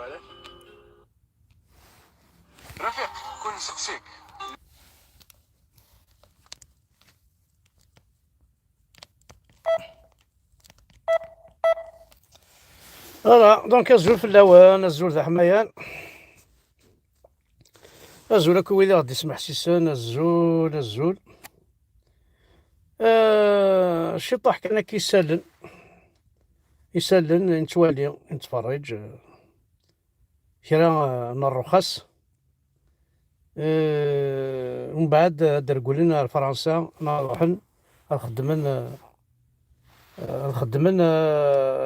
وعلاش؟ رفيق كون نسقسيك. فوالا دونك الزول في اللوان، الزول ذا حمايان، الزول هاكا ويلي غادي يسمح سيسان، الزول الشيطاح كان كيسالن نتوالي نتفرج كرا نهار رخص. ومن بعد درقولنا لفرنسا نروحن نخدمن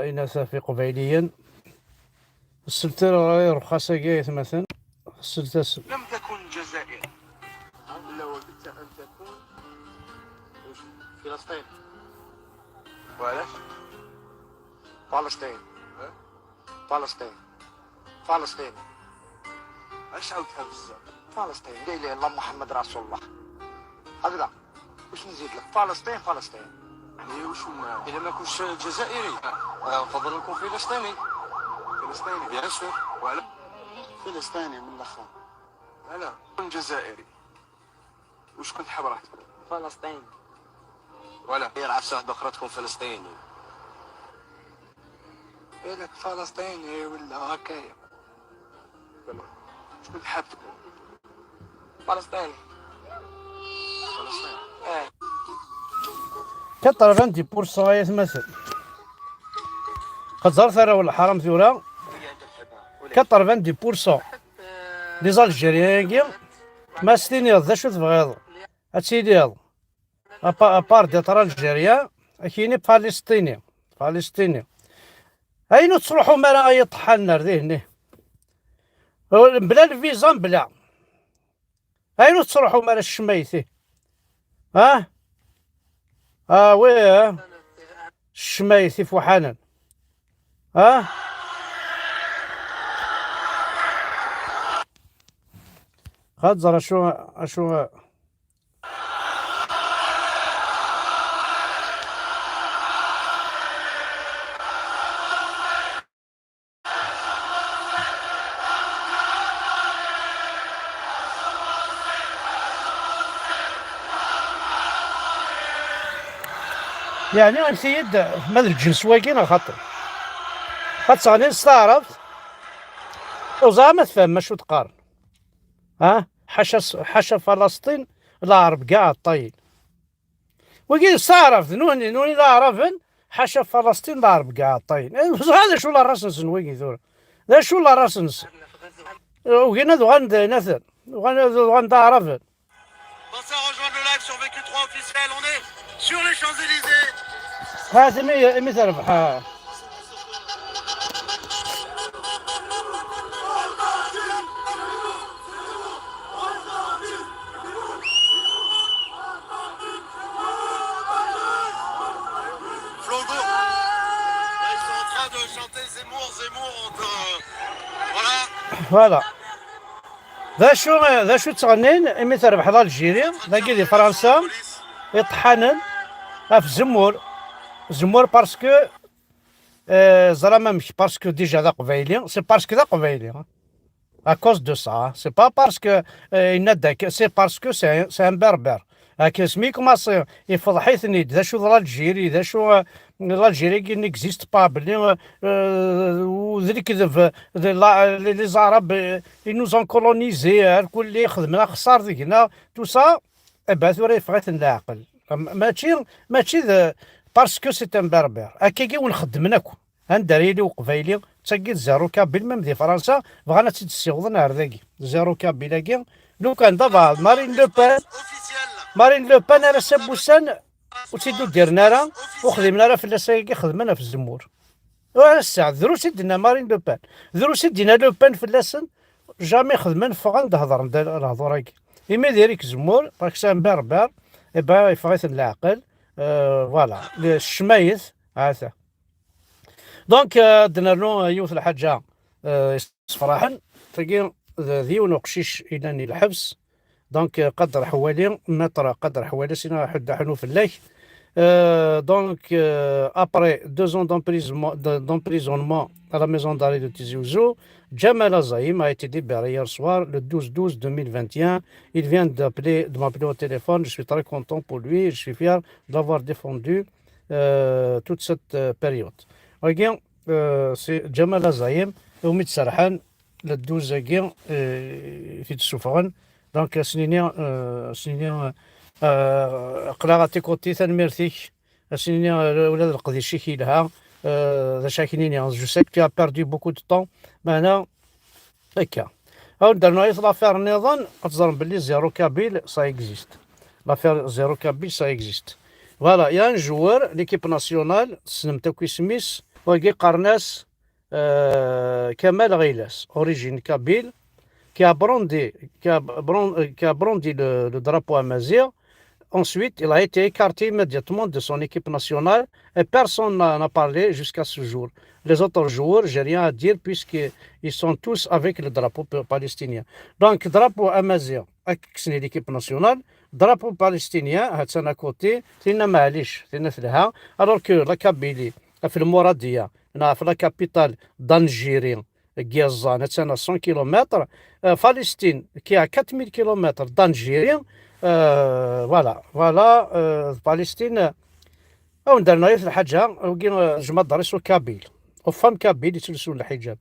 إناثا في قبيليا السلطة راهي رخصة كاع مثلا السلطة. لم تكن جزائر إلا وددت أن تكون فلسطين. وعلاش؟ فلسطين. فلسطين. فلسطين. علاش عاودتها بزاف؟ فلسطين لا اله الا الله محمد رسول الله. هكذا واش نزيد لك؟ فلسطين فلسطين. يعني واش اذا ما كنتش جزائري نفضل نكون فلسطيني. فلسطيني بيان سور. وعلاش؟ فلسطيني من الاخر. لا كون جزائري. واش كنت حاب راح تكون؟ فلسطين. ولا غير عفسه واحده اخرى تكون فلسطيني. بالك فلسطيني ولا هكايا. واش كنت حاب تكون؟ فلسطيني. فلسطين. 90% يتمثل قد زار ثرى ولا حرام ثورة 90% لي زالجيريان كيا ما ستينيض ذا شو تبغيض هاتسيديض ابار دي ترى الجيريان كايني فلسطيني اينو تصلحوا مالا يطحن النار ذهني بلا الفيزا بلا اينو تصلحوا مالا الشميتي وي الشميتي فوحانا خاطر اشو يعني نسيد مال الجنس واكين خاطر غاني نستعرف وزعما تفهم شو تقارن حاشا فلسطين العرب كاع الطين وكي نستعرف نوني لا عرفن حاشا فلسطين العرب كاع الطين هذا شو لا راس نسن وكي ثور ذا شو لا راس نسن وكينا غند نثر غند عرفن. Pensez à rejoindre le live sur VQ3 officiel, on est sur les Champs-Élysées. هذا مي تربح Flogo. Là, ils sont en train de chanter Zemmour, voilà. فوالا ذا شو تغنين مي تربح الجيري ذاكي دي فرنسا يطحنن في زمور باسكو زعما مش باسكو ديجا ذا قبيلي سي باسكو ذا قبيلي à cause de ça c'est pas parce que c'est parce que c'est un berbère هاكا سمي كوماسي يفضحيتني ذا شو الجيري ذا شو الجيري كي نيكزيست با بلي وذلك لي زعرب نوزون كولونيزي الكل خدمنا خسار ذيكنا تو سا ابعثوا راه فغيت العقل ماشي باسكو سي ان بربر هكا كي ونخدمناكم هندريلي وقبايلي تسقيت زيرو كابيل ميم دي فرنسا بغانا تيتسيغض نهار ذاكي زيرو كابيل كي لو كان دابا مارين لو بان راه سابوسان وتيدو ديرنا راه وخدمنا راه فلاسا خدمنا في الزمور وعلى الساعه دروسي دينا مارين لو بان دروسي دينا لو بان فلاسن جامي خدمن فغان هضر الهضره كي إما ديريك زمور باكسان بربر إبا يفغيث العقل فوالا الشمايث عاثة دونك درنا يوث الحاجة صراحة تلقي ذيون وقشيش إلاني الحبس دونك قدر حوالي متر قدر حوالي سينا حد حنو في الليل Après 2 ans d'emprisonnement à la maison d'arrêt de Tizi Ouzou, Jamal Azaïm a été libéré hier soir, le 12-12-2021. Il vient de m'appeler au téléphone. Je suis très content pour lui. Je suis fier d'avoir défendu toute cette période. Regarde, c'est Jamal Azaïm, وميت سرحان للدوز كي في السفغن دونك سنيني قراغتي كوتي تنميرتيك سنيني ولاد القديشي كي لها ذا شاكينيني جو سيك tu as perdu beaucoup de temps معنا هكا هاو درنا يط لافير نظام تظن باللي زيرو كابيل سا اكزيست لافير زيرو كابيل سا اكزيست فوالا يا ان جوار ليكيب ناسيونال سنمتو سميس وكي قرناس كمال غيلاس اوريجين كابيل qui a brandi le drapeau amazigh. Ensuite, il a été écarté immédiatement de son équipe nationale et personne n'a parlé jusqu'à ce jour. Les autres joueurs, j'ai rien à dire puisqu'ils sont tous avec le drapeau palestinien. Donc, drapeau amazigh, c'est l'équipe nationale. Drapeau palestinien, c'est à côté, c'est alors que la Kabylie, la Mouradia, la capitale d'Algérie, Gaza, c'est à 100 km. Palestine, qui est à 4000 km d'Algérie. فوالا فلسطين او درنا في الحاجه وكي جمع الدرس كابيل وفام كابيل يتلبسوا الحجاب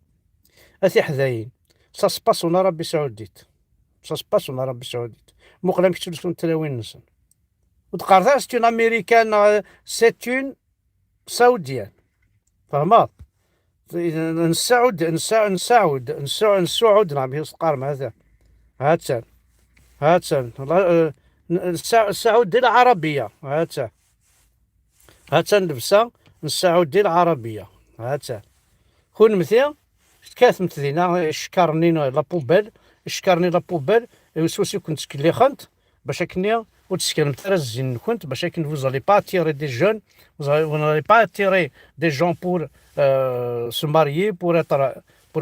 اثي حذاين سا سباسون ربي سعوديت سا سباسون ربي سعوديت مقلم يتلبسوا التلاوين نسن وتقارثا ستون امريكان سيتون سعوديان فهمت نسعود نعم هي سقار هذا هاتسان السعود ديال العربية هاتسان لبسة السعود ديال العربية هاتسان كون مثيا كاث مثلينا شكرني لابوبال وسوسي كنت كلي خنت باش كنيا وتسكن ترى الزين كنت باش كن vous allez pas attirer des jeunes vous n'allez pas attirer des gens pour se marier pour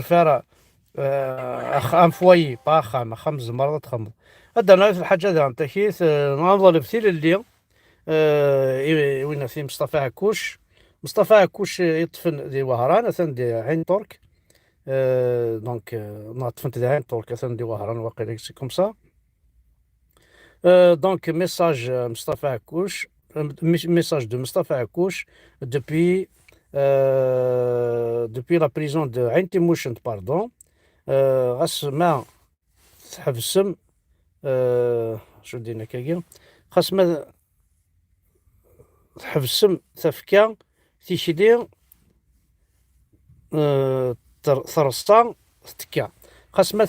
faire un foyer pas خمس مرات خمس هذا نعرف الحاجة هذا تكيث نظل بثيل اللي وين في مصطفى عكوش يطفن دي وهران أثن دي عين ترك دونك نطفنت دي عين ترك أثن دي وهران واقيلا سي كوم سا دونك ميساج مصطفى عكوش message de Mustafa Akouch depuis la prison de Ain Timouchent, pardon. غاس ما تحبسم شو دينا كاين خاص ما تحبسم تفكا تيشلي ثرسطا تكا خاص ما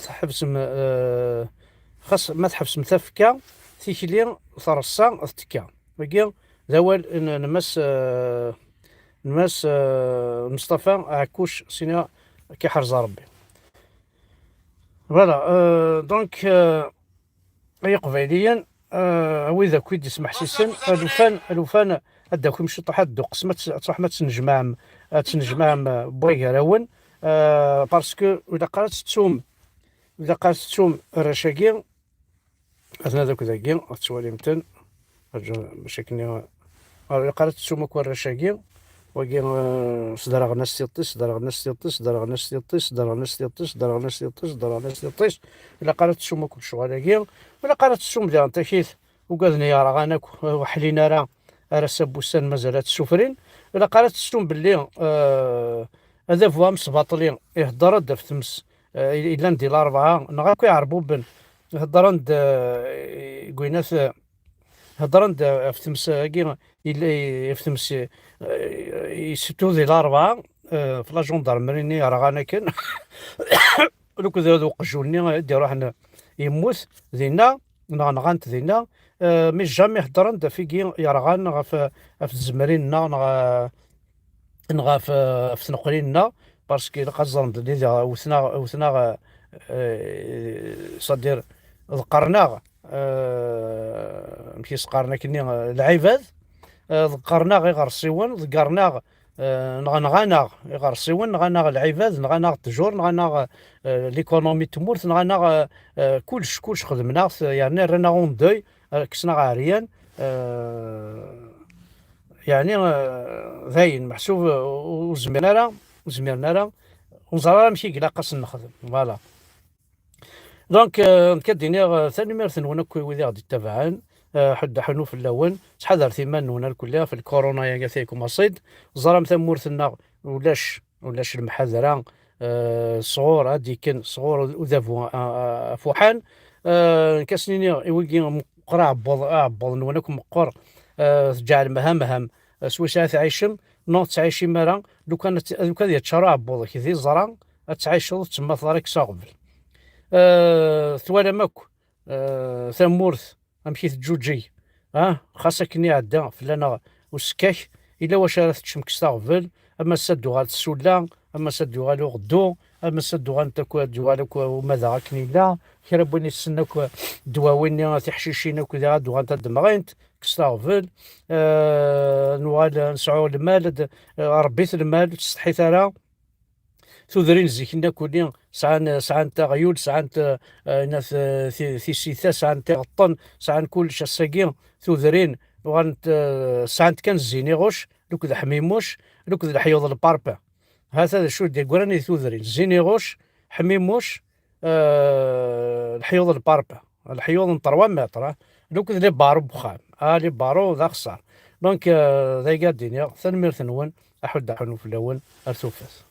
تحبسم تفكا تيشلي ثرسطا تكا وكي ذوال نمس مصطفى عكوش سينا كيحرز ربي فوالا دونك اي قبيليا وإذا كنت يسمح سيسن الوفان هداكم شي طاح هادو قسمة تروح ما تنجمعهم بويا راون باسكو إذا قرات تسوم الرشاقي أثناء ذاك ذاكي تسوالي متن مشاكلني إذا قرات تسوم كوا الرشاقي وكي صدر ناس يطيش إلا قرات تسوم كل شغل ولا قرات تسوم ديال تكيث وقالني يا راه غاناك وحلينا راه سبوسان مازالات السفرين إلا قرات تسوم باللي هذا فوا مسباطلين يهضر في تمس إلا ندير الأربعة نغاكو يعربو بن هضران قويناث هضران في تمس كي إلا في تمس يسيتو ذي الأربعة في لا جوندارمريني راه غانا كان لو كذا ذو قجولني يدي روح يموت ذينا نغانت ذينا مي جامي هضران في يرغان نغا في الزمرين نغا في تنقلينا باسكو لقى الظلم اللي وثنا صدير ذكرنا مشي سقارنا كني العباد ذكرنا غير الصيوان ذكرنا نغانا غير الصيوان نغانا العباد نغانا التجور نغانا ليكونومي تمورت نغانا كلش خدمنا يعني رانا غوندوي كسنا عاريان يعني ذاين محسوب وزمرنا راه ونزرا ماشي كلا قاس نخدم فوالا. دونك كديني ثاني ميرث نون كوي ويدي غادي يتبعان حد حنو في اللون تحضر ثيمان نون كلها في الكورونا يا فيكم اصيد زرام ثمورثنا ولاش المحاذره صغور هادي كان صغور وذافو فوحان كاسنيني ويجي مقرا عبوض نونكم مقر جعل مهام سويسات عايشم نوض تعيشي مرا لو كان يتشرع عبوض كذي زرا تعيش تما ثاريك صاغبل ثوالا ماك ثمورث امشي تجوجي خاصك كني عدا فلانا وسكاك الا واش راه تشمك ستاغفل اما سدو غال السولا اما سدو غالو غدو اما سدو غال تاكو دوالك وماذا غاكني لا كي بغيني نستناك دواوين تحشيشين وكذا دو غال تدمغينت كستاغفل نوال نسعو المال ربيت المال تستحيت راه ثوذرين زيكنا كلين سعان تغيول سعان ناس في سيثا سعان تغطن سعان كل شاساكين ثوذرين وغانت سعان كان زيني غوش لوك ذا حميموش لوك ذا حيوض الباربا هذا شو ديال قراني ثوذرين زيني غوش حميموش الحيوض الباربا الحيوض نطروا متر لوك ذا بارو بخام لي بارو ذا خسار دونك ذا قادين ثاني ميرث نون احد حنو في الاول ارثوفاس